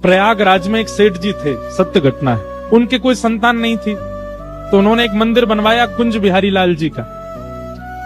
प्रयागराज में एक सेठ जी थे, सत्य घटना है। उनके कोई संतान नहीं थी, तो उन्होंने एक मंदिर बनवाया कुंज बिहारी लाल जी का।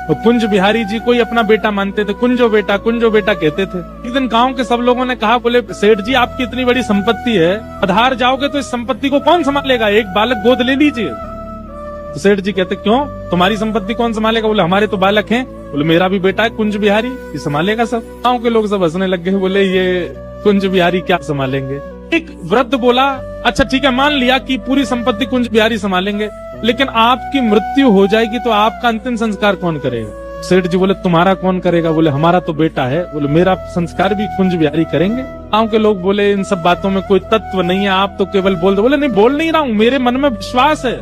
और कुंज बिहारी जी को ही अपना बेटा मानते थे, कुंजो बेटा कहते थे। एक दिन गांव के सब लोगों ने कहा, बोले सेठ जी आपकी इतनी बड़ी संपत्ति है, आधार जाओगे तो इस संपत्ति को कौन संभालेगा, एक बालक गोद ले लीजिए। तो सेठ जी कहते क्यों, तुम्हारी संपत्ति कौन संभालेगा? बोले हमारे तो बालक हैं। बोले मेरा भी बेटा है कुंज बिहारी, ये संभालेगा सब। गांव के लोग सब हंसने लग गए, बोले ये कुंज बिहारी क्या संभालेंगे। एक वृद्ध बोला, अच्छा ठीक है, मान लिया कि पूरी संपत्ति कुंज बिहारी संभालेंगे, लेकिन आपकी मृत्यु हो जाएगी तो आपका अंतिम संस्कार कौन करेगा? सेठ जी बोले तुम्हारा कौन करेगा? बोले हमारा तो बेटा है। बोले मेरा संस्कार भी कुंज बिहारी करेंगे। गांव के लोग बोले इन सब बातों में कोई तत्व नहीं है, आप तो केवल बोल दो। बोले नहीं, बोल नहीं रहा हूँ, मेरे मन में विश्वास है,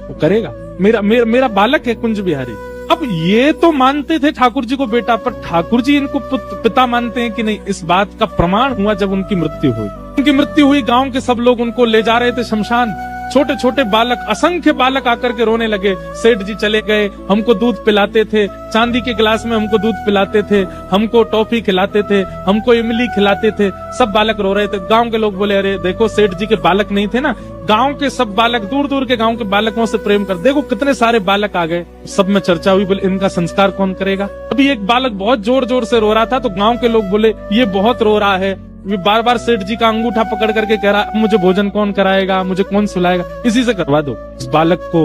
वो करेगा, मेरा बालक है कुंज बिहारी। अब ये तो मानते थे ठाकुर जी को बेटा, पर ठाकुर जी इनको पिता मानते हैं कि नहीं, इस बात का प्रमाण हुआ जब उनकी मृत्यु हुई। उनकी मृत्यु हुई, गांव के सब लोग उनको ले जा रहे थे शमशान। छोटे छोटे बालक, असंख्य बालक आकर के रोने लगे। सेठ जी चले गए, हमको दूध पिलाते थे, चांदी के गिलास में हमको दूध पिलाते थे, हमको टॉफी खिलाते थे, हमको इमली खिलाते थे। सब बालक रो रहे थे। गांव के लोग बोले अरे देखो सेठ जी के बालक नहीं थे ना, गांव के सब बालक, दूर दूर के गांव के बालकों से प्रेम कर, देखो कितने सारे बालक आ गए। सब में चर्चा हुई, बोले इनका संस्कार कौन करेगा। अभी एक बालक बहुत जोर जोर से रो रहा था, तो गांव के लोग बोले ये बहुत रो रहा है, ये बार बार सेठ जी का अंगूठा पकड़ करके कह रहा मुझे भोजन कौन कराएगा, मुझे कौन सुलाएगा, इसी से करवा दो। उस बालक को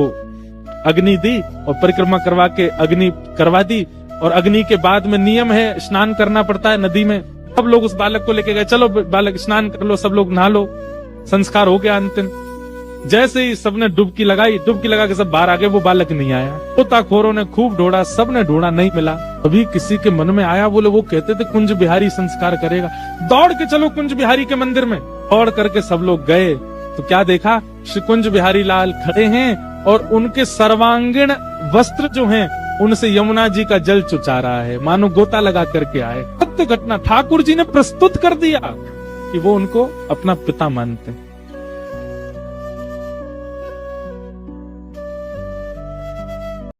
अग्नि दी और परिक्रमा करवा के अग्नि करवा दी। और अग्नि के बाद में नियम है, स्नान करना पड़ता है नदी में। सब लोग उस बालक को लेके गए, चलो बालक स्नान कर लो, सब लोग नहा लो। संस्कार हो गया अंतिम। जैसे ही सबने डुबकी लगाई, डुबकी लगा के सब बाहर आ गए, वो बालक नहीं आया। गोताखोरों ने खूब ढूंढा, सबने ढूंढा, नहीं मिला। अभी किसी के मन में आया, बोले वो कहते थे कुंज बिहारी संस्कार करेगा, दौड़ के चलो कुंज बिहारी के मंदिर में। दौड़ करके सब लोग गए तो क्या देखा, श्री कुंज बिहारी लाल खड़े हैं और उनके सर्वांगीण वस्त्र जो हैं उनसे यमुना जी का जल चुचा रहा है, मानो गोता लगा करके आए। सत्य घटना ठाकुर जी ने प्रस्तुत कर दिया कि वो उनको अपना पिता मानते हैं।